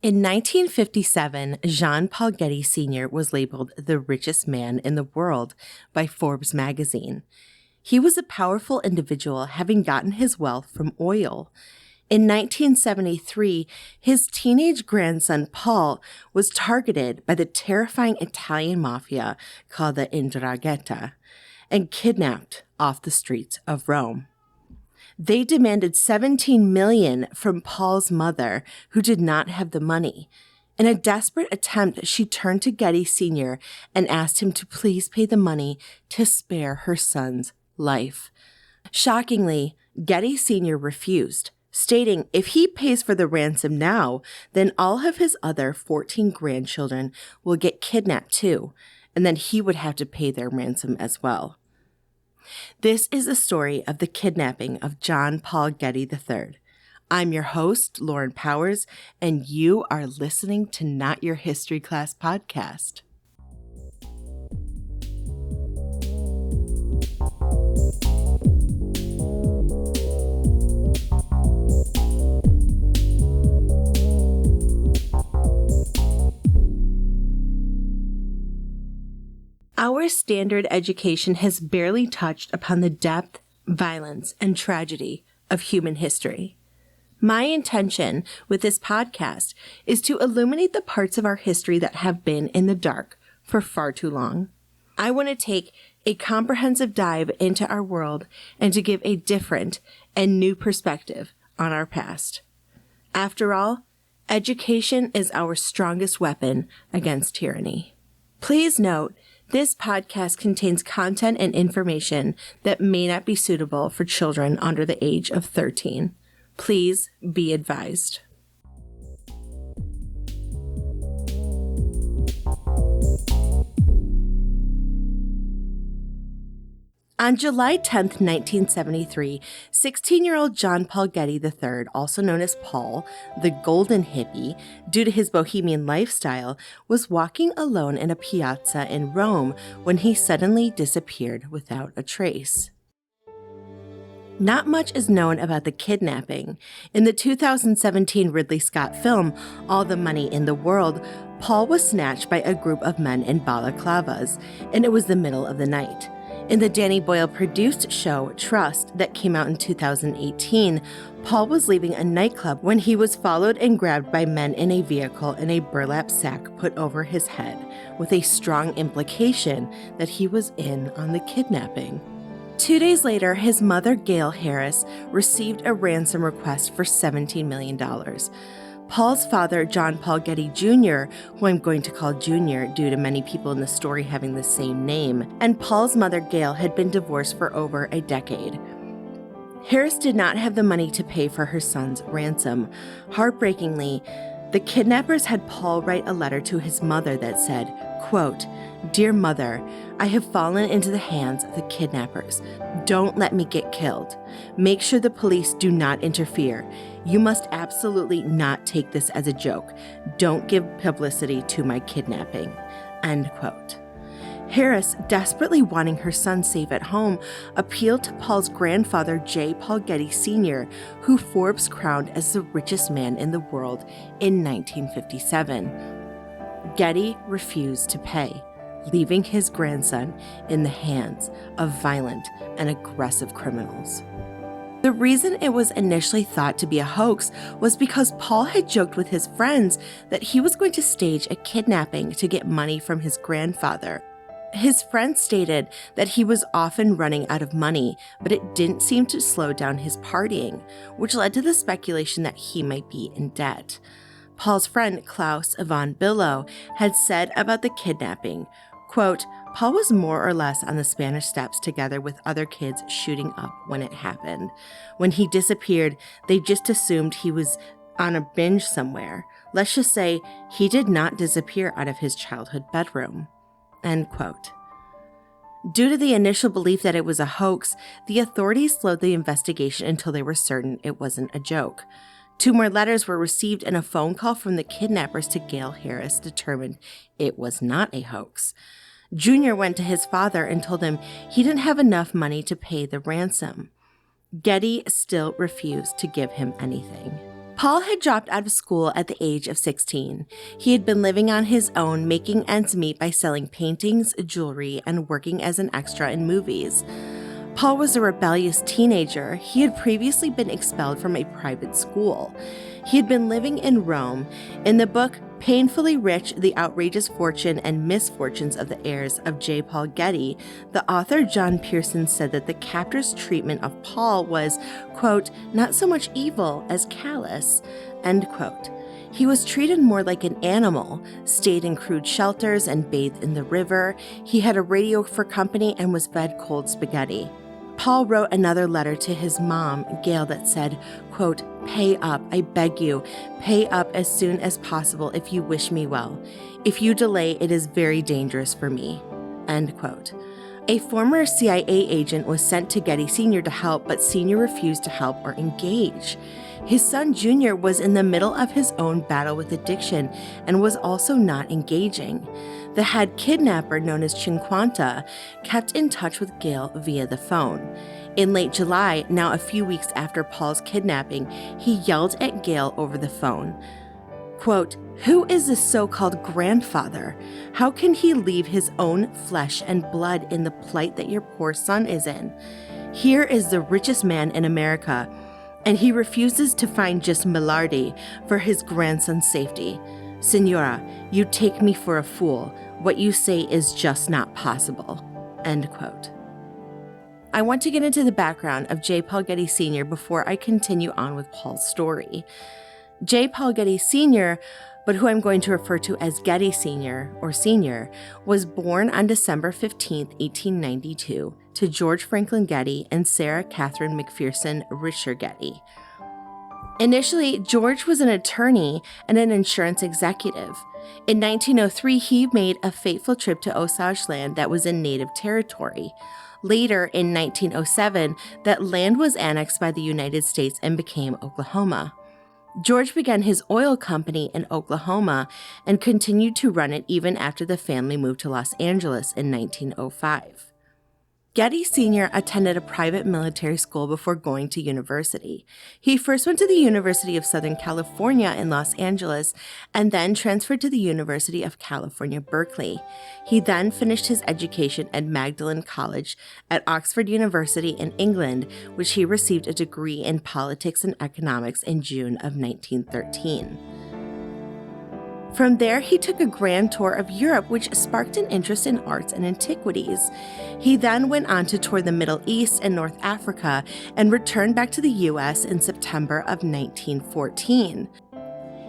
In 1957, Jean Paul Getty Sr. was labeled the richest man in the world by Forbes Magazine. He was a powerful individual, having gotten his wealth from oil. In 1973, his teenage grandson Paul was targeted by the terrifying Italian mafia called the 'Ndrangheta and kidnapped off the streets of Rome. They demanded $17 million from Paul's mother, who did not have the money. In a desperate attempt, she turned to Getty Sr. and asked him to please pay the money to spare her son's life. Shockingly, Getty Sr. refused, stating if he pays for the ransom now, then all of his other 14 grandchildren will get kidnapped too, and then he would have to pay their ransom as well. This is the story of the kidnapping of John Paul Getty III. I'm your host, Lauren Powers, and you are listening to Not Your History Class podcast. Our standard education has barely touched upon the depth, violence, and tragedy of human history. My intention with this podcast is to illuminate the parts of our history that have been in the dark for far too long. I want to take a comprehensive dive into our world and to give a different and new perspective on our past. After all, education is our strongest weapon against tyranny. Please note, this podcast contains content and information that may not be suitable for children under the age of 13. Please be advised. On July 10, 1973, 16-year-old John Paul Getty III, also known as Paul, the Golden Hippie, due to his bohemian lifestyle, was walking alone in a piazza in Rome when he suddenly disappeared without a trace. Not much is known about the kidnapping. In the 2017 Ridley Scott film, All the Money in the World, Paul was snatched by a group of men in balaclavas, and it was the middle of the night. In the Danny Boyle-produced show Trust that came out in 2018, Paul was leaving a nightclub when he was followed and grabbed by men in a vehicle and a burlap sack put over his head, with a strong implication that he was in on the kidnapping. 2 days later, his mother, Gail Harris, received a ransom request for $17 million. Paul's father, John Paul Getty Jr., who I'm going to call Junior due to many people in the story having the same name, and Paul's mother, Gail, had been divorced for over a decade. Harris did not have the money to pay for her son's ransom. Heartbreakingly, the kidnappers had Paul write a letter to his mother that said, quote, "Dear Mother, I have fallen into the hands of the kidnappers. Don't let me get killed. Make sure the police do not interfere. You must absolutely not take this as a joke. Don't give publicity to my kidnapping." End quote. Harris, desperately wanting her son safe at home, appealed to Paul's grandfather, J. Paul Getty Sr., who Forbes crowned as the richest man in the world in 1957. Getty refused to pay, leaving his grandson in the hands of violent and aggressive criminals. The reason it was initially thought to be a hoax was because Paul had joked with his friends that he was going to stage a kidnapping to get money from his grandfather. His friends stated that he was often running out of money, but it didn't seem to slow down his partying, which led to the speculation that he might be in debt. Paul's friend Klaus Ivan Billow had said about the kidnapping, quote, "Paul was more or less on the Spanish Steps together with other kids shooting up when it happened. When he disappeared, they just assumed he was on a binge somewhere. Let's just say he did not disappear out of his childhood bedroom." End quote. Due to the initial belief that it was a hoax, the authorities slowed the investigation until they were certain it wasn't a joke. 2 more letters were received, and a phone call from the kidnappers to Gail Harris determined it was not a hoax. Junior went to his father and told him he didn't have enough money to pay the ransom. Getty still refused to give him anything. Paul had dropped out of school at the age of 16. He had been living on his own, making ends meet by selling paintings, jewelry, and working as an extra in movies. Paul was a rebellious teenager. He had previously been expelled from a private school. He had been living in Rome. In the book Painfully Rich, The Outrageous Fortune and Misfortunes of the Heirs of J. Paul Getty, the author John Pearson said that the captor's treatment of Paul was, quote, not so much evil as callous, end quote. He was treated more like an animal, stayed in crude shelters and bathed in the river. He had a radio for company and was fed cold spaghetti. Paul wrote another letter to his mom, Gail, that said, quote, pay up, I beg you, pay up as soon as possible if you wish me well. If you delay, it is very dangerous for me, end quote. A former CIA agent was sent to Getty Sr. to help, but Sr. refused to help or engage. His son Jr. was in the middle of his own battle with addiction and was also not engaging. The head kidnapper, known as Cinquanta, kept in touch with Gail via the phone. In late July, now a few weeks after Paul's kidnapping, he yelled at Gail over the phone, quote, who is this so-called grandfather? How can he leave his own flesh and blood in the plight that your poor son is in? Here is the richest man in America, and he refuses to find just Millardi for his grandson's safety. Senora, you take me for a fool. What you say is just not possible. End quote. I want to get into the background of J. Paul Getty Sr. before I continue on with Paul's story. J. Paul Getty Sr., but who I'm going to refer to as Getty Sr. or Sr., was born on December 15, 1892, to George Franklin Getty and Sarah Catherine McPherson Richer Getty. Initially, George was an attorney and an insurance executive. In 1903, he made a fateful trip to Osage land that was in Native territory. Later, in 1907, that land was annexed by the United States and became Oklahoma. George began his oil company in Oklahoma and continued to run it even after the family moved to Los Angeles in 1905. Getty Sr. attended a private military school before going to university. He first went to the University of Southern California in Los Angeles and then transferred to the University of California, Berkeley. He then finished his education at Magdalen College at Oxford University in England, which he received a degree in politics and economics in June of 1913. From there, he took a grand tour of Europe, which sparked an interest in arts and antiquities. He then went on to tour the Middle East and North Africa and returned back to the U.S. in September of 1914.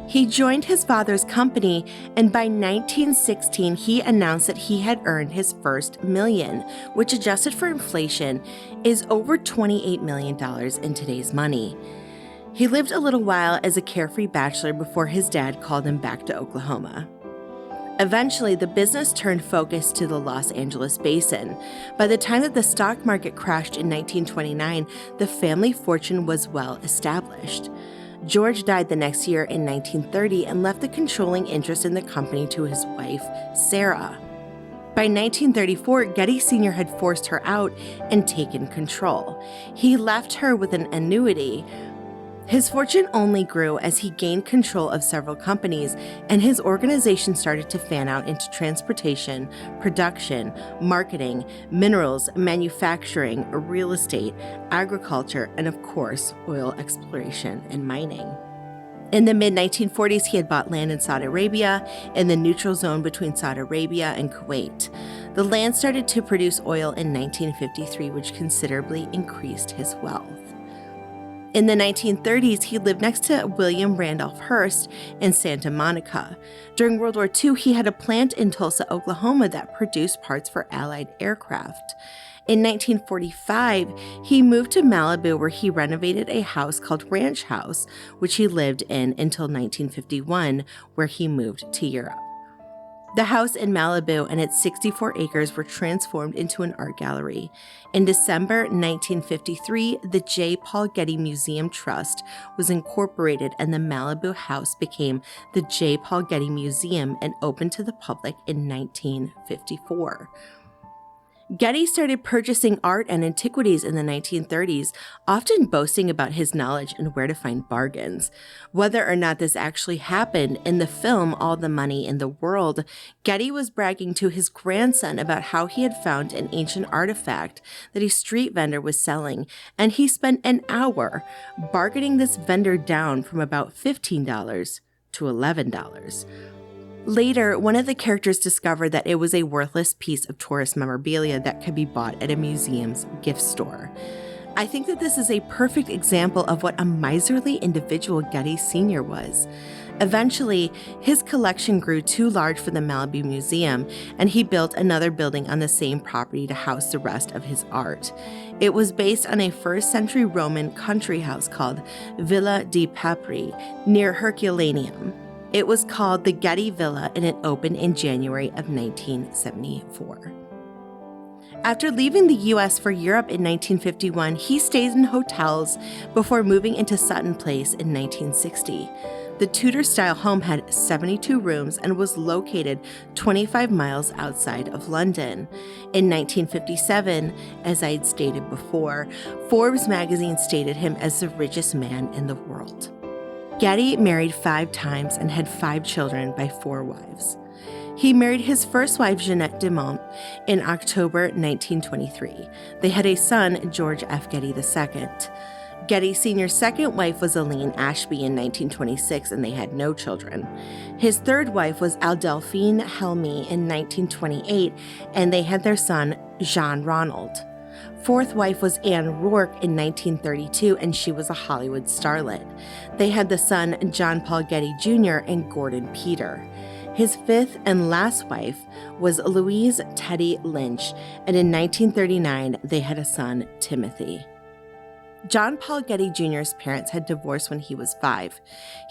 He joined his father's company, and by 1916, he announced that he had earned his first million, which adjusted for inflation is over $28 million in today's money. He lived a little while as a carefree bachelor before his dad called him back to Oklahoma. Eventually, the business turned focus to the Los Angeles basin. By the time that the stock market crashed in 1929, the family fortune was well established. George died the next year in 1930 and left the controlling interest in the company to his wife, Sarah. By 1934, Getty Sr. had forced her out and taken control. He left her with an annuity. His fortune only grew as he gained control of several companies, and his organization started to fan out into transportation, production, marketing, minerals, manufacturing, real estate, agriculture, and of course, oil exploration and mining. In the mid-1940s, he had bought land in Saudi Arabia, in the neutral zone between Saudi Arabia and Kuwait. The land started to produce oil in 1953, which considerably increased his wealth. In the 1930s, he lived next to William Randolph Hearst in Santa Monica. During World War II, he had a plant in Tulsa, Oklahoma that produced parts for Allied aircraft. In 1945, he moved to Malibu, where he renovated a house called Ranch House, which he lived in until 1951, where he moved to Europe. The house in Malibu and its 64 acres were transformed into an art gallery. In December 1953, the J. Paul Getty Museum Trust was incorporated, and the Malibu house became the J. Paul Getty Museum and opened to the public in 1954. Getty started purchasing art and antiquities in the 1930s, often boasting about his knowledge and where to find bargains. Whether or not this actually happened, in the film All the Money in the World, Getty was bragging to his grandson about how he had found an ancient artifact that a street vendor was selling, and he spent an hour bargaining this vendor down from about $15 to $11. Later, one of the characters discovered that it was a worthless piece of tourist memorabilia that could be bought at a museum's gift store. I think that this is a perfect example of what a miserly individual Getty Sr. was. Eventually, his collection grew too large for the Malibu Museum, and he built another building on the same property to house the rest of his art. It was based on a first-century Roman country house called Villa di Papri near Herculaneum. It was called the Getty Villa, and it opened in January of 1974. After leaving the U.S. for Europe in 1951, he stayed in hotels before moving into Sutton Place in 1960. The Tudor-style home had 72 rooms and was located 25 miles outside of London. In 1957, as I had stated before, Forbes Magazine stated him as the richest man in the world. Getty married 5 times and had 5 children by 4 wives. He married his first wife, Jeanette Dumont, in October 1923. They had a son, George F. Getty II. Getty Sr.'s second wife was Aline Ashby in 1926, and they had no children. His third wife was Adelphine Helmy in 1928, and they had their son, Jean Ronald. Fourth wife was Anne Rourke in 1932, and she was a Hollywood starlet. They had the son John Paul Getty Jr. and Gordon Peter. His fifth and last wife was Louise Teddy Lynch, and in 1939 they had a son, Timothy. John Paul Getty Jr.'s parents had divorced when he was 5.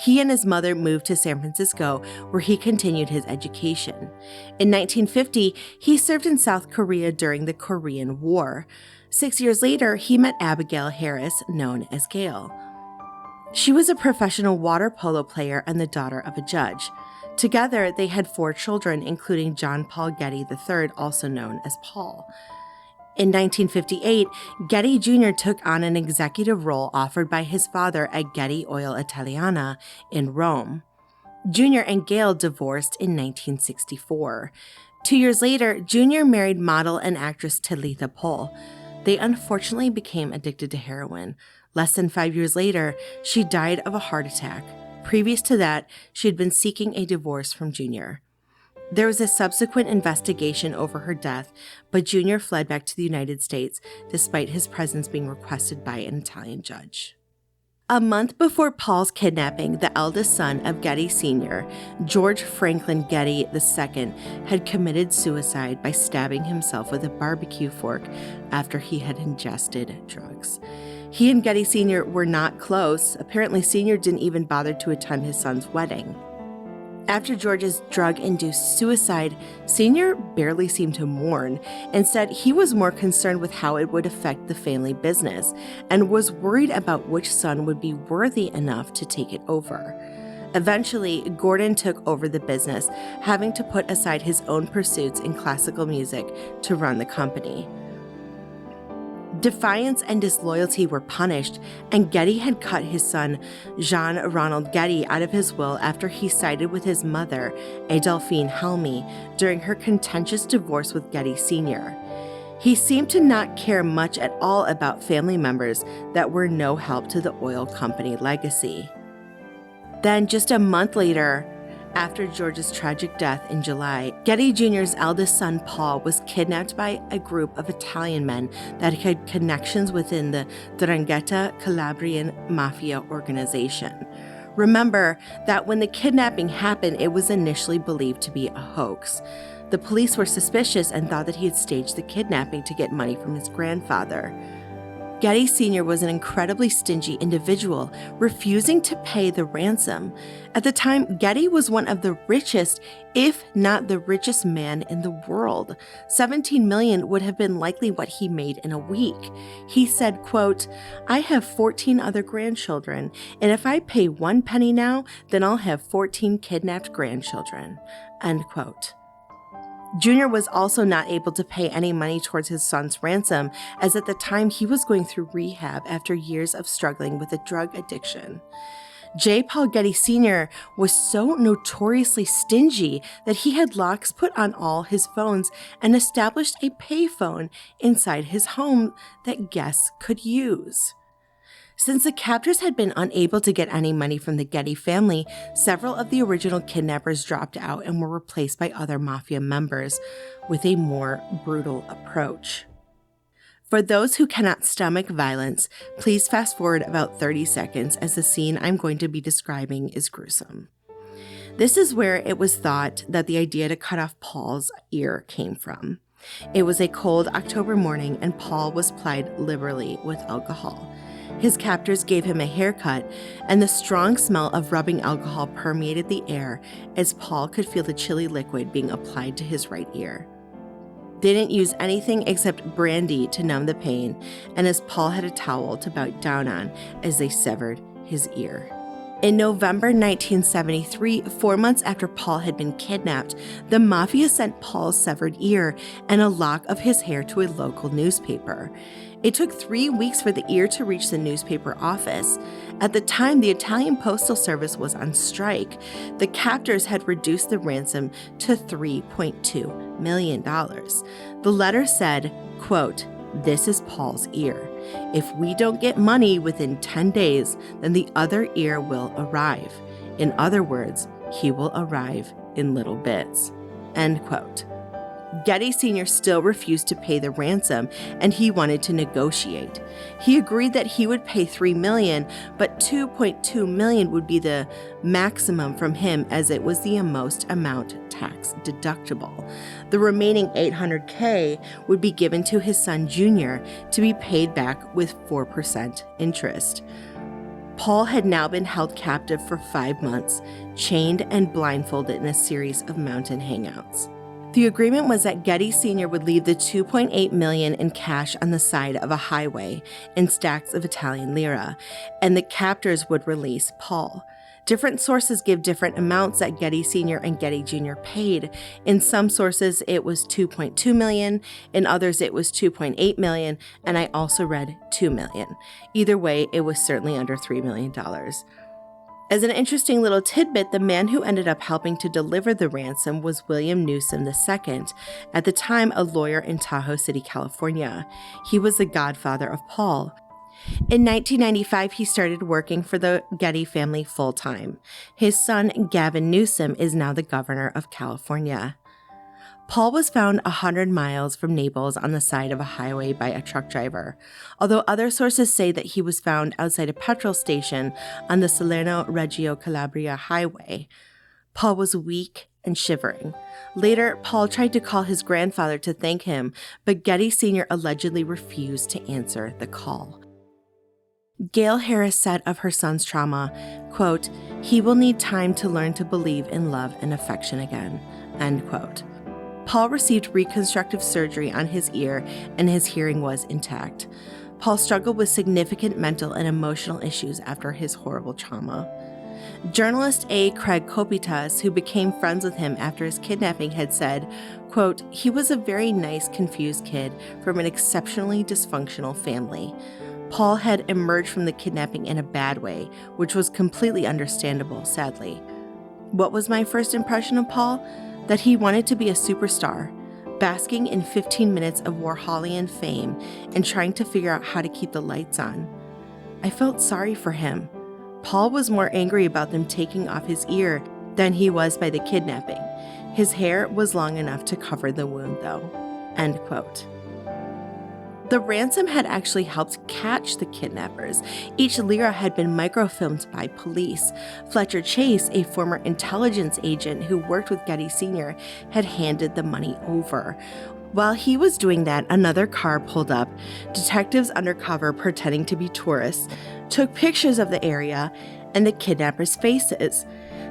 He and his mother moved to San Francisco, where he continued his education. In 1950, he served in South Korea during the Korean War. 6 years later, he met Abigail Harris, known as Gail. She was a professional water polo player and the daughter of a judge. Together, they had 4 children, including John Paul Getty III, also known as Paul. In 1958, Getty Jr. took on an executive role offered by his father at Getty Oil Italiana in Rome. Jr. and Gail divorced in 1964. 2 years later, Jr. married model and actress Talitha Pohl. They unfortunately became addicted to heroin. Less than 5 years later, she died of a heart attack. Previous to that, she had been seeking a divorce from Jr. There was a subsequent investigation over her death, but Jr. fled back to the United States despite his presence being requested by an Italian judge. A month before Paul's kidnapping, the eldest son of Getty Sr., George Franklin Getty II, had committed suicide by stabbing himself with a barbecue fork after he had ingested drugs. He and Getty Sr. were not close. Apparently, Sr. didn't even bother to attend his son's wedding. After George's drug-induced suicide, Sr. barely seemed to mourn. Instead, he was more concerned with how it would affect the family business and was worried about which son would be worthy enough to take it over. Eventually, Gordon took over the business, having to put aside his own pursuits in classical music to run the company. Defiance and disloyalty were punished, and Getty had cut his son, Jean Ronald Getty, out of his will after he sided with his mother, Adelphine Helmy, during her contentious divorce with Getty Sr. He seemed to not care much at all about family members that were no help to the oil company legacy. Then, just a month later, after George's tragic death in July, Getty Jr.'s eldest son, Paul, was kidnapped by a group of Italian men that had connections within the 'Ndrangheta Calabrian mafia organization. Remember that when the kidnapping happened, it was initially believed to be a hoax. The police were suspicious and thought that he had staged the kidnapping to get money from his grandfather. Getty Sr. was an incredibly stingy individual, refusing to pay the ransom. At the time, Getty was one of the richest, if not the richest man in the world. $17 million would have been likely what he made in a week. He said, quote, "I have 14 other grandchildren, and if I pay 1 penny now, then I'll have 14 kidnapped grandchildren," end quote. Junior was also not able to pay any money towards his son's ransom, as at the time he was going through rehab after years of struggling with a drug addiction. J. Paul Getty Sr. was so notoriously stingy that he had locks put on all his phones and established a payphone inside his home that guests could use. Since the captors had been unable to get any money from the Getty family, several of the original kidnappers dropped out and were replaced by other mafia members with a more brutal approach. For those who cannot stomach violence, please fast forward about 30 seconds as the scene I'm going to be describing is gruesome. This is where it was thought that the idea to cut off Paul's ear came from. It was a cold October morning and Paul was plied liberally with alcohol. His captors gave him a haircut, and the strong smell of rubbing alcohol permeated the air as Paul could feel the chilly liquid being applied to his right ear. They didn't use anything except brandy to numb the pain, and as Paul had a towel to bite down on as they severed his ear. In November 1973, 4 months after Paul had been kidnapped, the mafia sent Paul's severed ear and a lock of his hair to a local newspaper. It took 3 weeks for the ear to reach the newspaper office. At the time, the Italian Postal Service was on strike. The captors had reduced the ransom to $3.2 million. The letter said, quote, "This is Paul's ear. If we don't get money within 10 days, then the other ear will arrive. In other words, he will arrive in little bits." End quote. Getty Sr. still refused to pay the ransom, and he wanted to negotiate. He agreed that he would pay $3 million, but $2.2 million would be the maximum from him, as it was the most amount tax deductible. The remaining $800K would be given to his son Junior to be paid back with 4% interest. Paul had now been held captive for 5 months, chained and blindfolded in a series of mountain hangouts. The agreement was that Getty Sr. would leave the $2.8 million in cash on the side of a highway in stacks of Italian lira, and the captors would release Paul. Different sources give different amounts that Getty Sr. and Getty Jr. paid. In some sources, it was $2.2 million. In others, it was $2.8 million, and I also read $2 million. Either way, it was certainly under $3 million. As an interesting little tidbit, the man who ended up helping to deliver the ransom was William Newsom II, at the time a lawyer in Tahoe City, California. He was the godfather of Paul. In 1995, he started working for the Getty family full-time. His son, Gavin Newsom, is now the governor of California. Paul was found 100 miles from Naples on the side of a highway by a truck driver, although other sources say that he was found outside a petrol station on the Salerno-Reggio Calabria highway. Paul was weak and shivering. Later, Paul tried to call his grandfather to thank him, but Getty Sr. allegedly refused to answer the call. Gail Harris said of her son's trauma, quote, "He will need time to learn to believe in love and affection again," end quote. Paul received reconstructive surgery on his ear, and his hearing was intact. Paul struggled with significant mental and emotional issues after his horrible trauma. Journalist A. Craig Kopitas, who became friends with him after his kidnapping, had said, quote, "He was a very nice, confused kid from an exceptionally dysfunctional family. Paul had emerged from the kidnapping in a bad way, which was completely understandable, sadly. What was my first impression of Paul? That he wanted to be a superstar, basking in 15 minutes of Warholian fame and trying to figure out how to keep the lights on. I felt sorry for him. Paul was more angry about them taking off his ear than he was by the kidnapping. His hair was long enough to cover the wound, though." End quote. The ransom had actually helped catch the kidnappers. Each lira had been microfilmed by police. Fletcher Chase, a former intelligence agent who worked with Getty Sr., had handed the money over. While he was doing that, another car pulled up. Detectives undercover, pretending to be tourists, took pictures of the area and the kidnappers' faces.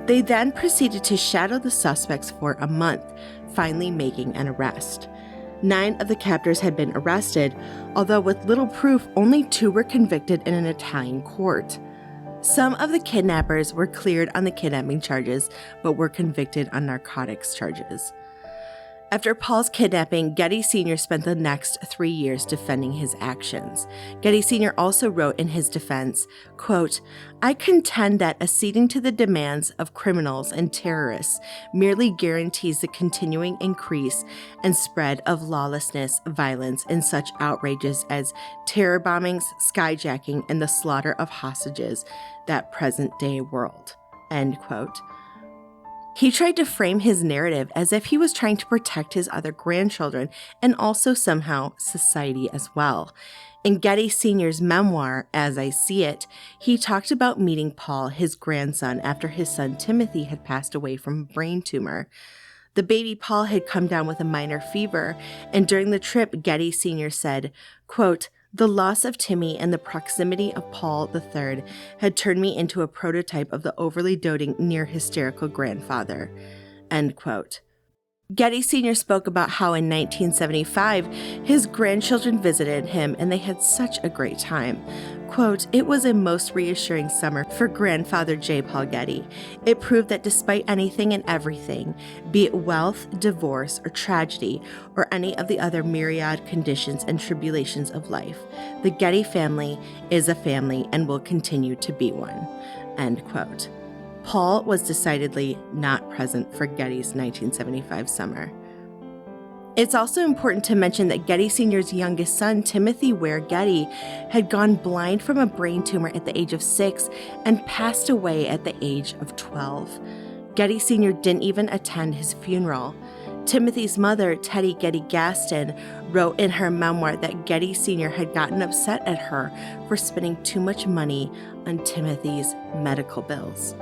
They then proceeded to shadow the suspects for a month, finally making an arrest. 9 of the captors had been arrested, although with little proof, only 2 were convicted in an Italian court. Some of the kidnappers were cleared on the kidnapping charges, but were convicted on narcotics charges. After Paul's kidnapping, Getty Sr. spent the next 3 years defending his actions. Getty Sr. also wrote in his defense, quote, "I contend that acceding to the demands of criminals and terrorists merely guarantees the continuing increase and spread of lawlessness, violence, and such outrages as terror bombings, skyjacking, and the slaughter of hostages, that present-day world." End quote. He tried to frame his narrative as if he was trying to protect his other grandchildren and also somehow society as well. In Getty Sr.'s memoir, As I See It, he talked about meeting Paul, his grandson, after his son Timothy had passed away from a brain tumor. The baby Paul had come down with a minor fever, and during the trip, Getty Sr. said, quote, "The loss of Timmy and the proximity of Paul III had turned me into a prototype of the overly doting, near-hysterical grandfather." End quote. Getty Sr. spoke about how in 1975, his grandchildren visited him and they had such a great time. Quote, "It was a most reassuring summer for grandfather J. Paul Getty. It proved that despite anything and everything, be it wealth, divorce, or tragedy, or any of the other myriad conditions and tribulations of life, the Getty family is a family and will continue to be one." End quote. Paul was decidedly not present for Getty's 1975 summer. It's also important to mention that Getty Sr.'s youngest son, Timothy Ware Getty, had gone blind from a brain tumor at the age of 6 and passed away at the age of 12. Getty Sr. didn't even attend his funeral. Timothy's mother, Teddy Getty Gaston, wrote in her memoir that Getty Sr. had gotten upset at her for spending too much money on Timothy's medical bills.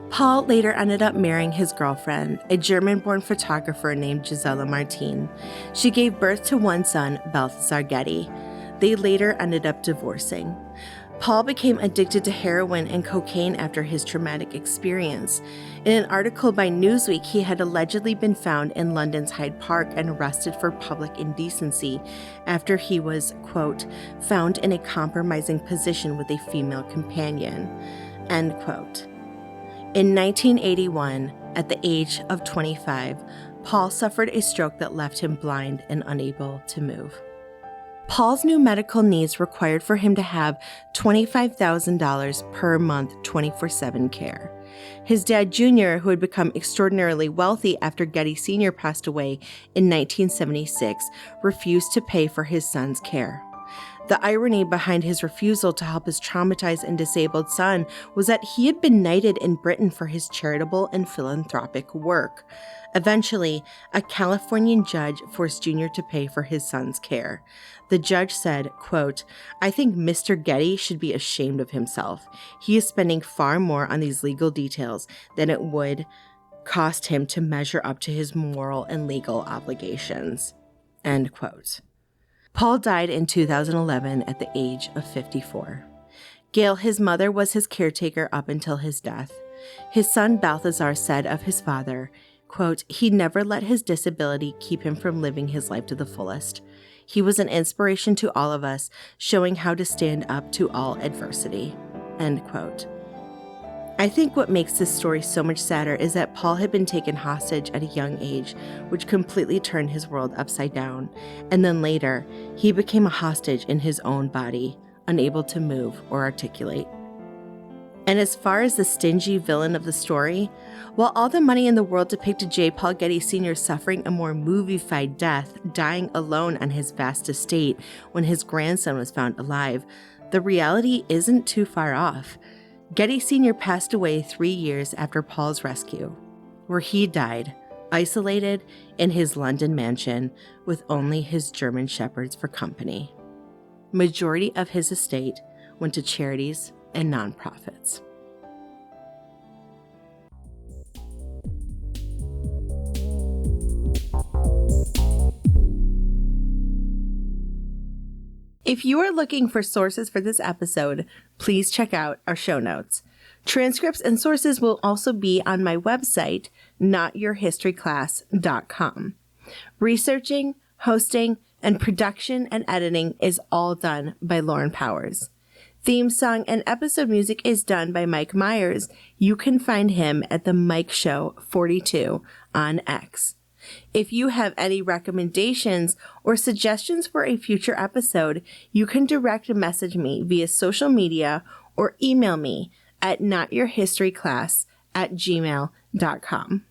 Paul later ended up marrying his girlfriend, a German-born photographer named Gisela Martin. She gave birth to one son, Balthazar Getty. They later ended up divorcing. Paul became addicted to heroin and cocaine after his traumatic experience. In an article by Newsweek, he had allegedly been found in London's Hyde Park and arrested for public indecency after he was, quote, "found in a compromising position with a female companion." End quote. In 1981, at the age of 25, Paul suffered a stroke that left him blind and unable to move. Paul's new medical needs required for him to have $25,000 per month 24/7 care. His dad, Jr., who had become extraordinarily wealthy after Getty Sr. passed away in 1976, refused to pay for his son's care. The irony behind his refusal to help his traumatized and disabled son was that he had been knighted in Britain for his charitable and philanthropic work. Eventually, a Californian judge forced Jr. to pay for his son's care. The judge said, quote, "I think Mr. Getty should be ashamed of himself. He is spending far more on these legal details than it would cost him to measure up to his moral and legal obligations." End quote. Paul died in 2011 at the age of 54. Gail, his mother, was his caretaker up until his death. His son Balthazar said of his father, quote, "He never let his disability keep him from living his life to the fullest. He was an inspiration to all of us, showing how to stand up to all adversity." End quote. I think what makes this story so much sadder is that Paul had been taken hostage at a young age, which completely turned his world upside down. And then later, he became a hostage in his own body, unable to move or articulate. And as far as the stingy villain of the story, while all the money in the world depicted J. Paul Getty Sr. suffering a more movie-fied death, dying alone on his vast estate when his grandson was found alive, the reality isn't too far off. Getty Sr. passed away 3 years after Paul's rescue, where he died, isolated in his London mansion with only his German shepherds for company. Majority of his estate went to charities and nonprofits. If you are looking for sources for this episode, please check out our show notes. Transcripts and sources will also be on my website, notyourhistoryclass.com. Researching, hosting, and production and editing is all done by Lauren Powers. Theme song and episode music is done by Mike Myers. You can find him at the Mike Show 42 on X. If you have any recommendations or suggestions for a future episode, you can direct message me via social media or email me at notyourhistoryclass@gmail.com.